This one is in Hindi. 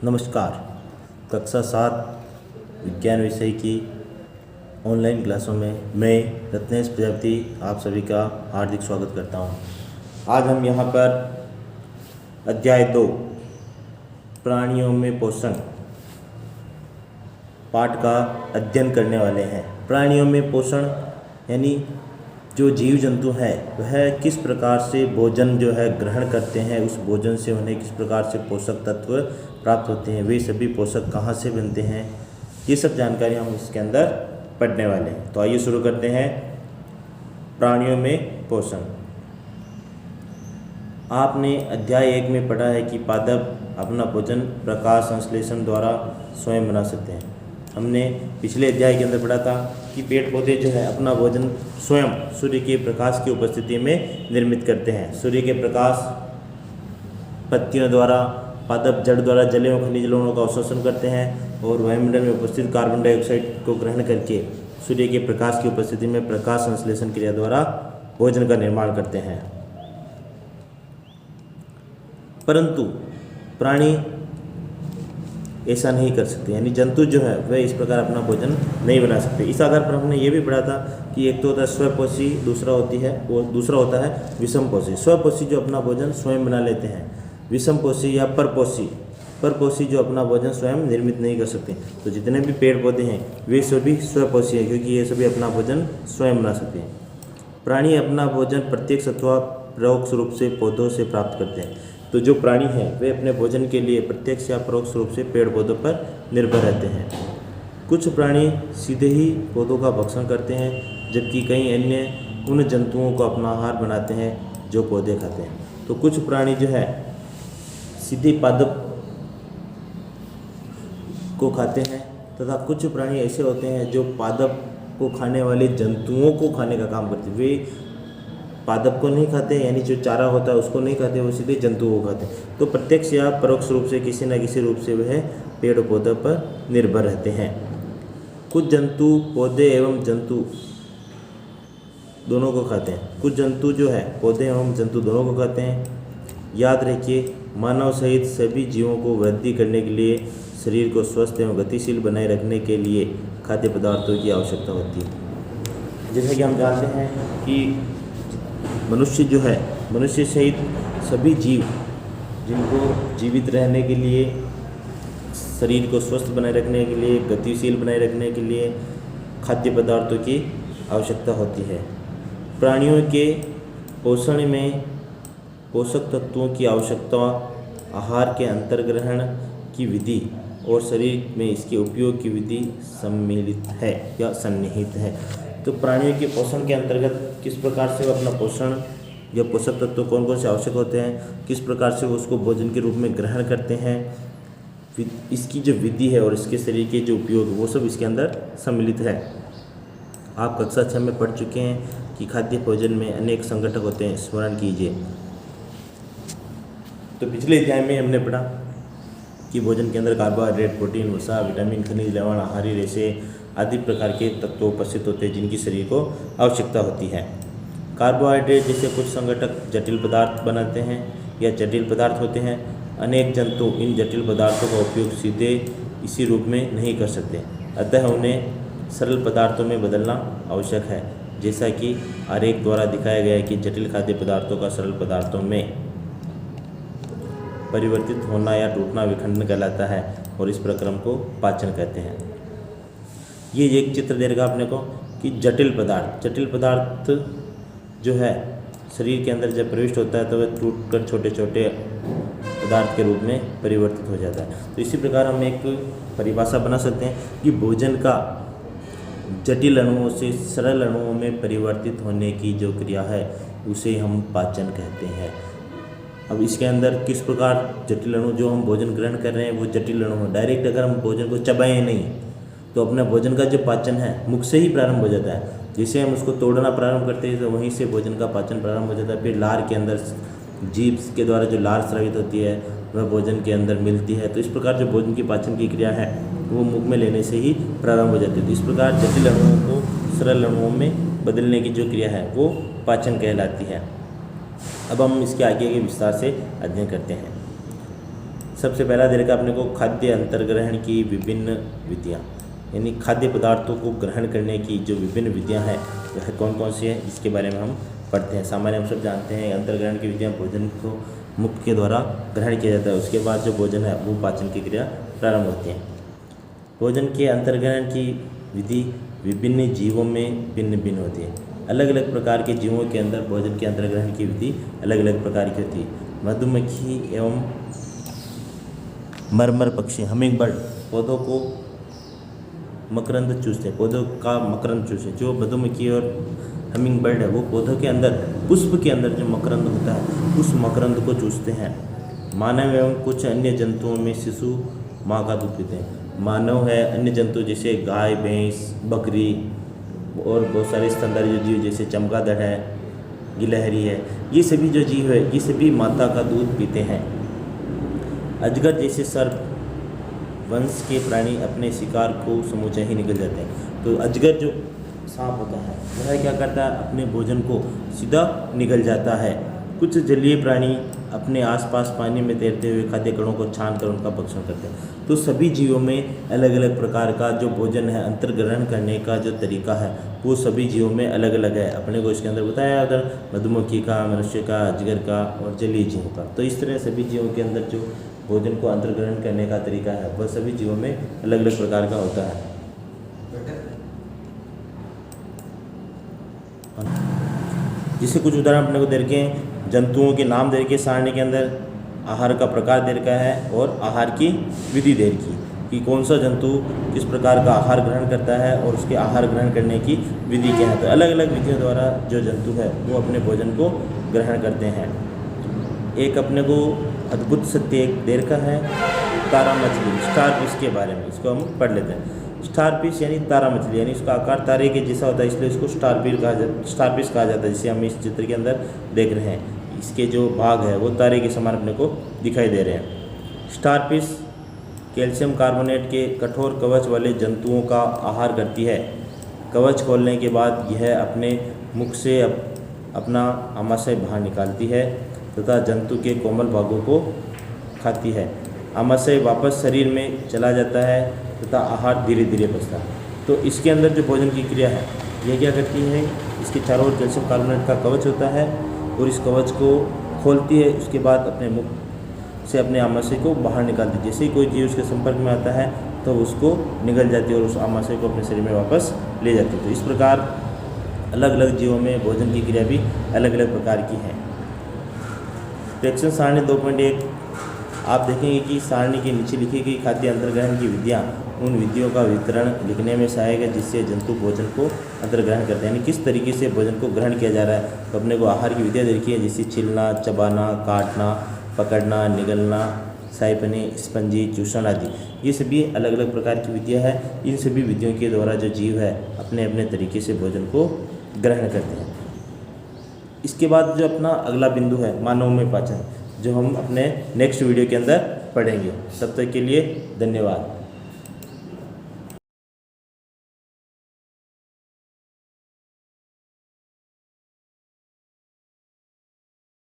नमस्कार। कक्षा 7 विज्ञान विषय की ऑनलाइन क्लासों में मैं रत्नेश प्रजापति आप सभी का हार्दिक स्वागत करता हूं। आज हम यहां पर अध्याय 2 प्राणियों में पोषण पाठ का अध्ययन करने वाले हैं। प्राणियों में पोषण यानी जो जीव जंतु है वह किस प्रकार से भोजन जो है ग्रहण करते हैं, उस भोजन से उन्हें किस प्रकार से पोषक तत्व प्राप्त होते हैं, वे सभी पोषक कहाँ से बनते हैं, ये सब जानकारी हम इसके अंदर पढ़ने वाले हैं। तो आइए शुरू करते हैं। प्राणियों में पोषण। आपने अध्याय 1 में पढ़ा है कि पादप अपना भोजन प्रकाश संश्लेषण द्वारा स्वयं बना सकते हैं। हमने पिछले अध्याय के अंदर पढ़ा था कि पेड़ पौधे जो है अपना भोजन स्वयं सूर्य के प्रकाश की उपस्थिति में निर्मित करते हैं। सूर्य के प्रकाश पत्तियों द्वारा पादप जड़ द्वारा जले और खनिज लवणों का अवशोषण करते हैं और वायुमंडल में उपस्थित कार्बन डाइऑक्साइड को ग्रहण करके सूर्य के प्रकाश की उपस्थिति में प्रकाश संश्लेषण क्रिया द्वारा भोजन का निर्माण करते हैं। परंतु प्राणी ऐसा नहीं कर सकते, यानी जंतु जो है वह इस प्रकार अपना भोजन नहीं बना सकते। इस आधार पर हमने ये भी पढ़ा था कि एक तो होता है स्वपोषी, दूसरा होता है विषमपोषी। स्वपोषी जो अपना भोजन स्वयं बना लेते हैं, विषमपोषी या परपोषी जो अपना भोजन स्वयं निर्मित नहीं कर सकते। तो जितने भी पेड़ पौधे हैं वे सभी स्वपोषी हैं, क्योंकि ये सभी अपना भोजन स्वयं बना सकते हैं। प्राणी अपना भोजन प्रत्यक्ष अथवा परोक्ष रूप से पौधों से प्राप्त करते हैं। तो जो प्राणी हैं वे अपने भोजन के लिए प्रत्यक्ष या परोक्ष रूप से पेड़ पौधों पर निर्भर रहते हैं। कुछ प्राणी सीधे ही पौधों का भक्षण करते हैं, जबकि कई अन्य उन जंतुओं को अपना आहार बनाते हैं जो पौधे खाते हैं। तो कुछ प्राणी जो है सीधे पादप को खाते हैं तथा कुछ प्राणी ऐसे होते हैं जो पादप को खाने वाले जंतुओं को खाने का काम करते हैं। वे पादप को नहीं खाते, यानी जो चारा होता है उसको नहीं खाते, वो सीधे जंतुओं को खाते हैं। तो प्रत्यक्ष या परोक्ष रूप से किसी न किसी रूप से वह पेड़ पौधों पर निर्भर रहते हैं। कुछ जंतु पौधे एवं जंतु दोनों को खाते हैं। कुछ जंतु जो है पौधे एवं जंतु दोनों को खाते हैं। याद रखिए, मानव सहित सभी जीवों को वृद्धि करने के लिए, शरीर को स्वस्थ एवं गतिशील बनाए रखने के लिए खाद्य पदार्थों की आवश्यकता होती है। जैसा कि हम जानते हैं कि मनुष्य जो है, मनुष्य सहित सभी जीव जिनको जीवित रहने के लिए, शरीर को स्वस्थ बनाए रखने के लिए, गतिशील बनाए रखने के लिए खाद्य पदार्थों की आवश्यकता होती है। प्राणियों के पोषण में पोषक तत्वों की आवश्यकता आहार के अंतर्ग्रहण की विधि और शरीर में इसके उपयोग की विधि सम्मिलित है या सन्निहित है। तो प्राणियों के पोषण के अंतर्गत किस प्रकार से वो अपना पोषण या पोषक तत्व कौन कौन से आवश्यक होते हैं, किस प्रकार से वो उसको भोजन के रूप में ग्रहण करते हैं, इसकी जो विधि है और इसके शरीर के जो उपयोग, वो सब इसके अंदर सम्मिलित है। आप कक्षा 6 में पढ़ चुके हैं कि खाद्य भोजन में अनेक संघटक होते हैं, स्मरण कीजिए। तो पिछले अध्याय में हमने पढ़ा कि भोजन के अंदर कार्बोहाइड्रेट, प्रोटीन, वसा, विटामिन, खनिज, लवण, आहारी रेशे आदि प्रकार के तत्व उपस्थित होते हैं जिनकी शरीर को आवश्यकता होती है। कार्बोहाइड्रेट जैसे कुछ संघटक जटिल पदार्थ बनाते हैं या जटिल पदार्थ होते हैं। अनेक जंतु इन जटिल पदार्थों का उपयोग सीधे इसी रूप में नहीं कर सकते, अतः उन्हें सरल पदार्थों में बदलना आवश्यक है। जैसा कि आरेख द्वारा दिखाया गया है कि जटिल खाद्य पदार्थों का सरल पदार्थों में परिवर्तित होना या टूटना विखंडन कहलाता है और इस प्रक्रम को पाचन कहते हैं। ये एक चित्र दे रखा आपने को कि जटिल पदार्थ जो है शरीर के अंदर जब प्रविष्ट होता है तो वह टूटकर छोटे छोटे पदार्थ के रूप में परिवर्तित हो जाता है। तो इसी प्रकार हम एक परिभाषा बना सकते हैं कि भोजन का जटिल अणुओं से सरल अणुओं में परिवर्तित होने की जो क्रिया है उसे हम पाचन कहते हैं। अब इसके अंदर किस प्रकार जटिल अणु जो हम भोजन ग्रहण कर रहे हैं वो जटिल अणु हो। डायरेक्ट अगर हम भोजन को चबाएं नहीं तो अपने भोजन का जो पाचन है मुख से ही प्रारंभ हो जाता है। जैसे हम उसको तोड़ना प्रारंभ करते हैं तो वहीं से भोजन का पाचन प्रारंभ हो जाता है। फिर लार के अंदर जीभ के द्वारा जो लार स्रावित होती है वह भोजन के अंदर मिलती है। तो इस प्रकार जो भोजन की पाचन की क्रिया है वो मुख में लेने से ही प्रारंभ हो जाती है। तो इस प्रकार जटिल अणुओं को सरल अणुओं में बदलने की जो क्रिया है वो पाचन कहलाती है। अब हम इसके आगे के विस्तार से अध्ययन करते हैं। सबसे पहला दे रखा अपने को खाद्य अंतर्ग्रहण की विभिन्न विधियाँ, यानी खाद्य पदार्थों को ग्रहण करने की जो विभिन्न विधियाँ हैं वह कौन कौन सी है, इसके बारे में हम पढ़ते हैं। सामान्य हम सब जानते हैं अंतर्ग्रहण की विधियाँ, भोजन को मुख के द्वारा ग्रहण किया जाता है, उसके बाद जो भोजन है वो पाचन की क्रिया प्रारंभ होती है। भोजन के अंतर्ग्रहण की विधि विभिन्न जीवों में भिन्न भिन्न होती है। अलग अलग प्रकार के जीवों के अंदर भोजन के अंतर्ग्रहण की विधि अलग अलग प्रकार की होती है। मधुमक्खी एवं मरमर पक्षी, हमिंग बर्ड पौधों को मकरंद चूसते हैं, पौधों का मकरंद चूसते हैं। जो मधुमक्खी और हमिंग बर्ड है वो पौधों के अंदर, पुष्प के अंदर जो मकरंद होता है उस मकरंद को चूसते हैं। मानव एवं कुछ अन्य जंतुओं में शिशु माँ का दूध पीते हैं। मानव है, अन्य जंतु जैसे गाय, भैंस, बकरी और बहुत सारे स्तनधारी जो जीव जैसे चमगादड़ है, गिलहरी है, ये सभी जो जीव है ये सभी माता का दूध पीते हैं। अजगर जैसे सर्प वंश के प्राणी अपने शिकार को समूचा ही निकल जाते हैं। तो अजगर जो सांप होता है वह क्या करता है, अपने भोजन को सीधा निगल जाता है। कुछ जलीय प्राणी अपने आसपास पानी में तैरते हुए खाद्य कणों को छान कर उनका भक्षण करते हैं। तो सभी जीवों में अलग अलग प्रकार का जो भोजन है, अंतर्ग्रहण करने का जो तरीका है वो सभी जीवों में अलग अलग है। अपने को इसके अंदर बताया उधर मधुमक्खी का, मनुष्य का, अजगर का और जलीय जीवों का। तो इस तरह सभी जीवों के अंदर जो भोजन को अंतर्ग्रहण करने का तरीका है वह सभी जीवों में अलग अलग प्रकार का होता है। जिसे कुछ उदाहरण अपने को दे रखे हैं, जंतुओं के नाम दे रखे सारणी के अंदर, आहार का प्रकार दे रखा है और आहार की विधि दे रखी कि कौन सा जंतु किस प्रकार का आहार ग्रहण करता है और उसके आहार ग्रहण करने की विधि क्या है। तो अलग अलग विधियों द्वारा जो जंतु है वो अपने भोजन को ग्रहण करते हैं। एक अपने को अद्भुत सत्य एक दे रखा है तारा मछली, स्टारफिश के बारे में, इसको हम पढ़ लेते हैं। स्टारफिश यानी तारा मछली, यानी उसका आकार तारे के जैसा होता है, इसलिए इसको स्टारफिश कहा जाता है, जिसे हम इस चित्र के अंदर देख रहे हैं। इसके जो भाग है वो तारे के समान अपने को दिखाई दे रहे हैं। स्टारफिश कैल्शियम कार्बोनेट के कठोर कवच वाले जंतुओं का आहार करती है। कवच खोलने के बाद यह अपने मुख से अपना आमाशय बाहर निकालती है तथा जंतु के कोमल भागों को खाती है। आमाशय वापस शरीर में चला जाता है तथा आहार धीरे धीरे पचता है। तो इसके अंदर जो भोजन की क्रिया है यह क्या करती है, इसके चारों ओर कैल्शियम कार्बोनेट का कवच होता है और इस कवच को खोलती है, उसके बाद अपने मुख से अपने आमाशय को बाहर निकालती है। जैसे ही कोई जीव उसके संपर्क में आता है तो उसको निगल जाती है और उस आमाशय को अपने शरीर में वापस ले जाती है। तो इस प्रकार अलग अलग जीवों में भोजन की क्रिया भी अलग अलग प्रकार की है। प्रेक्षण सारणी 2.1 आप देखेंगे कि सारणी के नीचे लिखी गई खाद्य अंतर्ग्रहण की विधियाँ उन विधियों का वितरण लिखने में सहायक है जिससे जंतु भोजन को अंतर्ग्रहण करते हैं, यानी किस तरीके से भोजन को ग्रहण किया जा रहा है। तो अपने को आहार की विधियाँ देखी है, जैसे छिलना, चबाना, काटना, पकड़ना, निगलना, साइपने, स्पंजी, चूषण आदि। ये सभी अलग अलग प्रकार की विधियाँ हैं। इन सभी विधियों के द्वारा जो जीव है अपने अपने तरीके से भोजन को ग्रहण करते हैं। इसके बाद जो अपना अगला बिंदु है मानव में पाचन, जो हम अपने नेक्स्ट वीडियो के अंदर पढ़ेंगे। तब तक के लिए धन्यवाद।